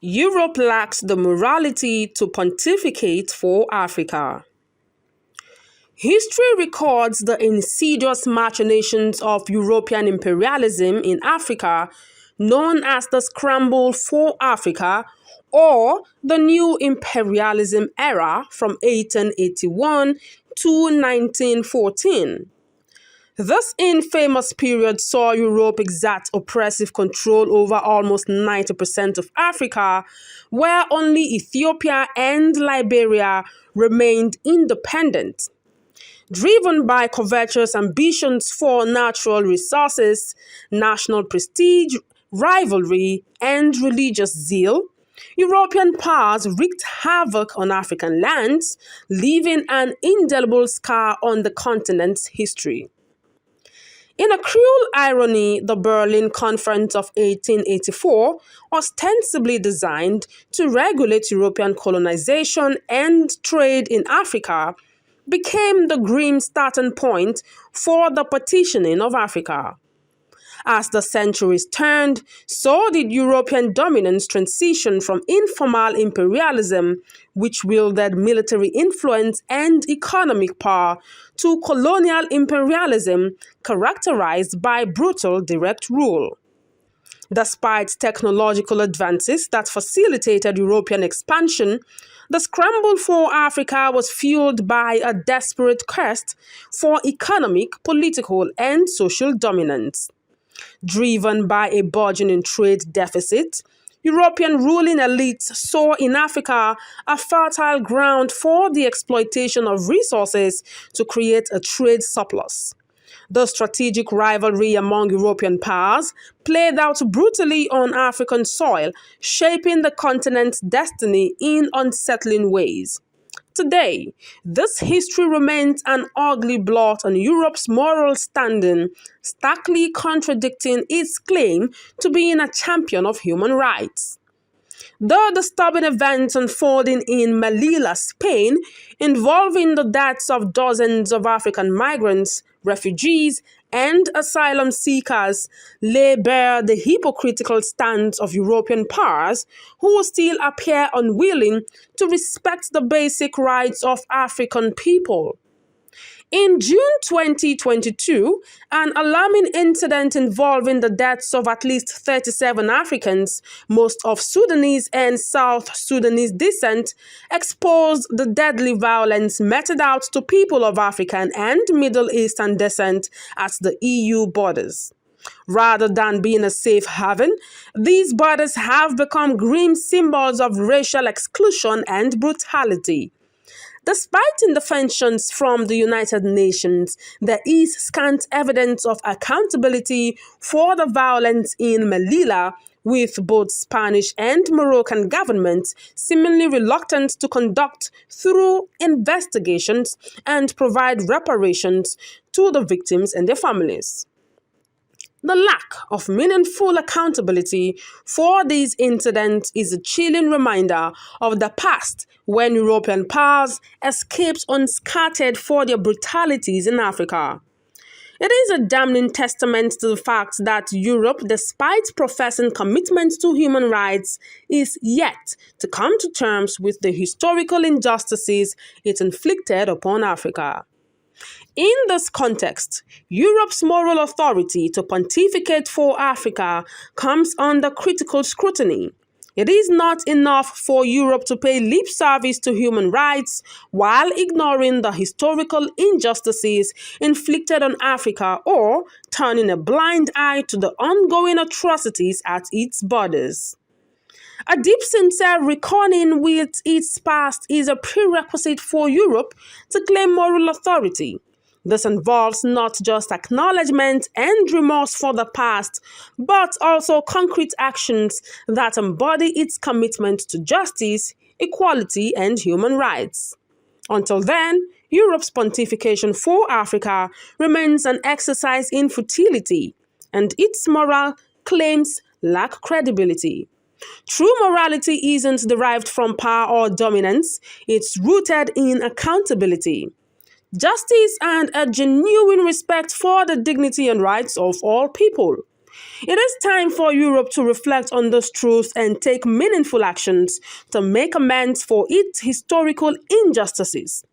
Europe lacks the morality to pontificate for Africa. History records the insidious machinations of European imperialism in Africa, known as the Scramble for Africa or the New Imperialism Era from 1881 to 1914. This infamous period saw Europe exert oppressive control over almost 90% of Africa, where only Ethiopia and Liberia remained independent. Driven by covetous ambitions for natural resources, national prestige, rivalry, and religious zeal, European powers wreaked havoc on African lands, leaving an indelible scar on the continent's history. In a cruel irony, the Berlin Conference of 1884, ostensibly designed to regulate European colonization and trade in Africa, became the grim starting point for the partitioning of Africa. As the centuries turned, so did European dominance transition from informal imperialism, which wielded military influence and economic power, to colonial imperialism characterized by brutal direct rule. Despite technological advances that facilitated European expansion, the scramble for Africa was fueled by a desperate quest for economic, political, and social dominance. Driven by a burgeoning trade deficit, European ruling elites saw in Africa a fertile ground for the exploitation of resources to create a trade surplus. The strategic rivalry among European powers played out brutally on African soil, shaping the continent's destiny in unsettling ways. Today, this history remains an ugly blot on Europe's moral standing, starkly contradicting its claim to being a champion of human rights. The disturbing events unfolding in Melilla, Spain, involving the deaths of dozens of African migrants, refugees, and asylum seekers, lay bare the hypocritical stance of European powers who still appear unwilling to respect the basic rights of African people. In June 2022, an alarming incident involving the deaths of at least 37 Africans, most of Sudanese and South Sudanese descent, exposed the deadly violence meted out to people of African and Middle Eastern descent at the EU borders. Rather than being a safe haven, these borders have become grim symbols of racial exclusion and brutality. Despite interventions from the United Nations, there is scant evidence of accountability for the violence in Melilla, with both Spanish and Moroccan governments seemingly reluctant to conduct thorough investigations and provide reparations to the victims and their families. The lack of meaningful accountability for these incidents is a chilling reminder of the past when European powers escaped unscathed for their brutalities in Africa. It is a damning testament to the fact that Europe, despite professing commitment to human rights, is yet to come to terms with the historical injustices it inflicted upon Africa. In this context, Europe's moral authority to pontificate for Africa comes under critical scrutiny. It is not enough for Europe to pay lip service to human rights while ignoring the historical injustices inflicted on Africa or turning a blind eye to the ongoing atrocities at its borders. A deep, sincere reckoning with its past is a prerequisite for Europe to claim moral authority. This involves not just acknowledgement and remorse for the past, but also concrete actions that embody its commitment to justice, equality, and human rights. Until then, Europe's pontification for Africa remains an exercise in futility, and its moral claims lack credibility. True morality isn't derived from power or dominance, it's rooted in accountability, justice, and a genuine respect for the dignity and rights of all people. It is time for Europe to reflect on those truths and take meaningful actions to make amends for its historical injustices.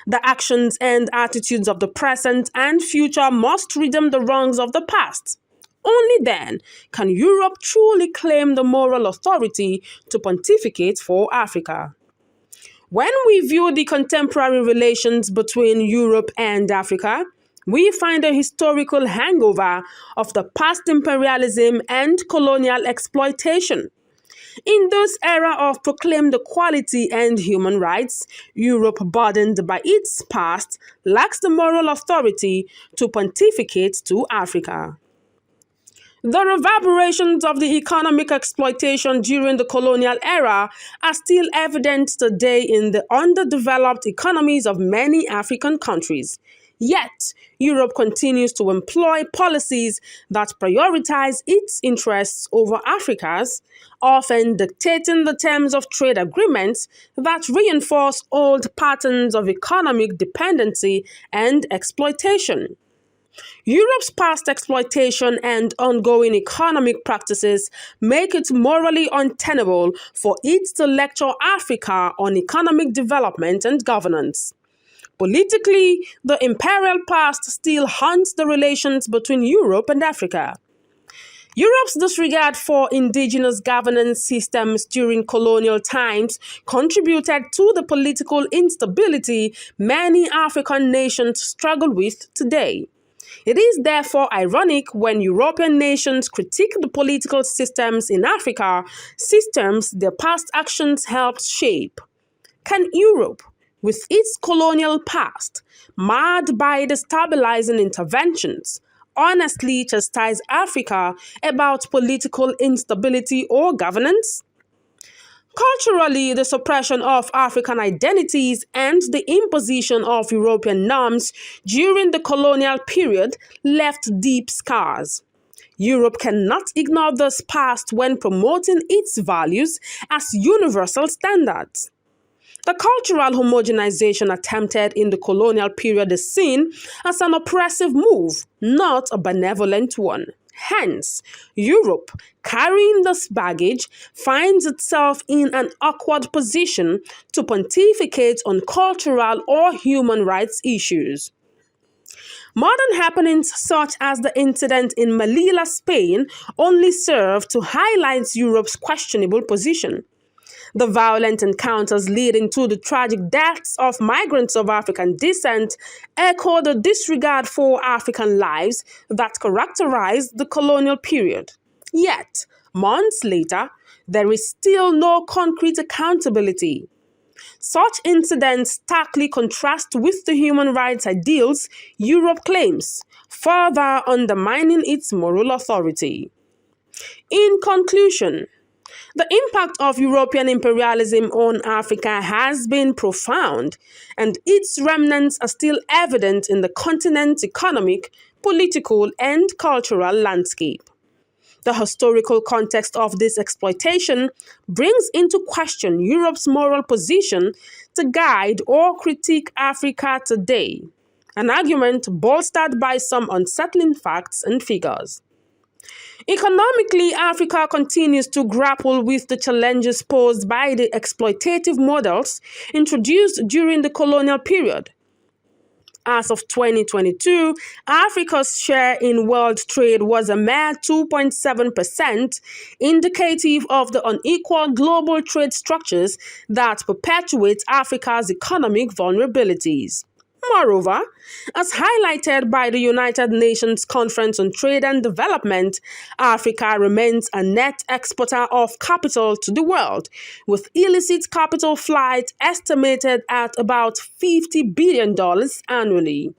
The actions and attitudes of the present and future must redeem the wrongs of the past. Only then can Europe truly claim the moral authority to pontificate for Africa. When we view the contemporary relations between Europe and Africa, we find a historical hangover of the past imperialism and colonial exploitation. In this era of proclaimed equality and human rights, Europe, burdened by its past, lacks the moral authority to pontificate to Africa. The reverberations of the economic exploitation during the colonial era are still evident today in the underdeveloped economies of many African countries. Yet, Europe continues to employ policies that prioritize its interests over Africa's, often dictating the terms of trade agreements that reinforce old patterns of economic dependency and exploitation. Europe's past exploitation and ongoing economic practices make it morally untenable for it to lecture Africa on economic development and governance. Politically, the imperial past still haunts the relations between Europe and Africa. Europe's disregard for indigenous governance systems during colonial times contributed to the political instability many African nations struggle with today. It is therefore ironic when European nations critique the political systems in Africa, systems their past actions helped shape. Can Europe, with its colonial past, marred by destabilizing interventions, honestly chastise Africa about political instability or governance? Culturally, the suppression of African identities and the imposition of European norms during the colonial period left deep scars. Europe cannot ignore this past when promoting its values as universal standards. The cultural homogenization attempted in the colonial period is seen as an oppressive move, not a benevolent one. Hence, Europe, carrying this baggage, finds itself in an awkward position to pontificate on cultural or human rights issues. Modern happenings such as the incident in Melilla, Spain, only serve to highlight Europe's questionable position. The violent encounters leading to the tragic deaths of migrants of African descent echo the disregard for African lives that characterized the colonial period. Yet, months later, there is still no concrete accountability. Such incidents starkly contrast with the human rights ideals Europe claims, further undermining its moral authority. In conclusion, the impact of European imperialism on Africa has been profound, and its remnants are still evident in the continent's economic, political, and cultural landscape. The historical context of this exploitation brings into question Europe's moral position to guide or critique Africa today, an argument bolstered by some unsettling facts and figures. Economically, Africa continues to grapple with the challenges posed by the exploitative models introduced during the colonial period. As of 2022, Africa's share in world trade was a mere 2.7%, indicative of the unequal global trade structures that perpetuate Africa's economic vulnerabilities. Moreover, as highlighted by the United Nations Conference on Trade and Development, Africa remains a net exporter of capital to the world, with illicit capital flight estimated at about $50 billion annually.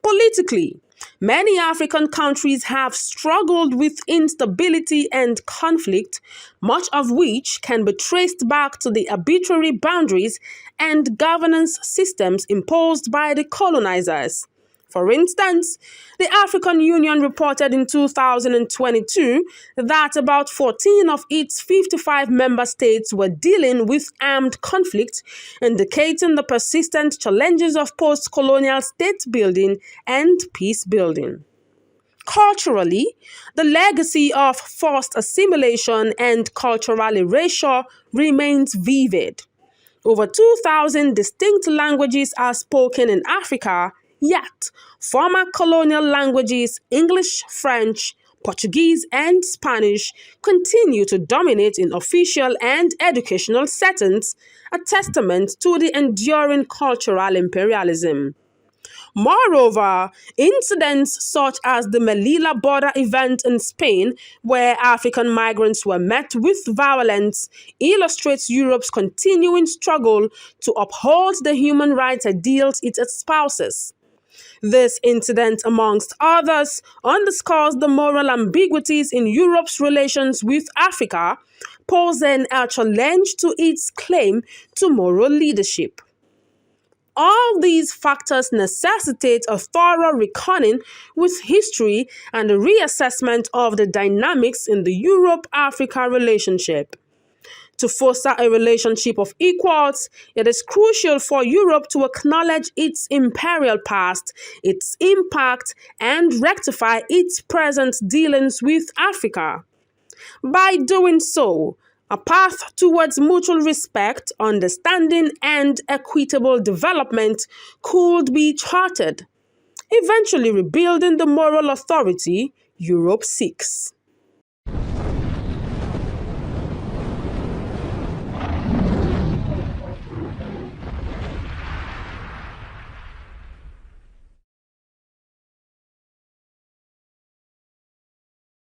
Politically, many African countries have struggled with instability and conflict, much of which can be traced back to the arbitrary boundaries and governance systems imposed by the colonizers. For instance, the African Union reported in 2022 that about 14 of its 55 member states were dealing with armed conflict, indicating the persistent challenges of post-colonial state building and peace building. Culturally, the legacy of forced assimilation and cultural erasure remains vivid. Over 2,000 distinct languages are spoken in Africa, yet former colonial languages English, French, Portuguese, and Spanish continue to dominate in official and educational settings, a testament to the enduring cultural imperialism. Moreover, incidents such as the Melilla border event in Spain, where African migrants were met with violence, illustrates Europe's continuing struggle to uphold the human rights ideals it espouses. This incident, amongst others, underscores the moral ambiguities in Europe's relations with Africa, posing a challenge to its claim to moral leadership. All these factors necessitate a thorough reckoning with history and a reassessment of the dynamics in the Europe-Africa relationship. To foster a relationship of equals, it is crucial for Europe to acknowledge its imperial past, its impact, and rectify its present dealings with Africa. By doing so, a path towards mutual respect, understanding, and equitable development could be charted, eventually rebuilding the moral authority Europe seeks.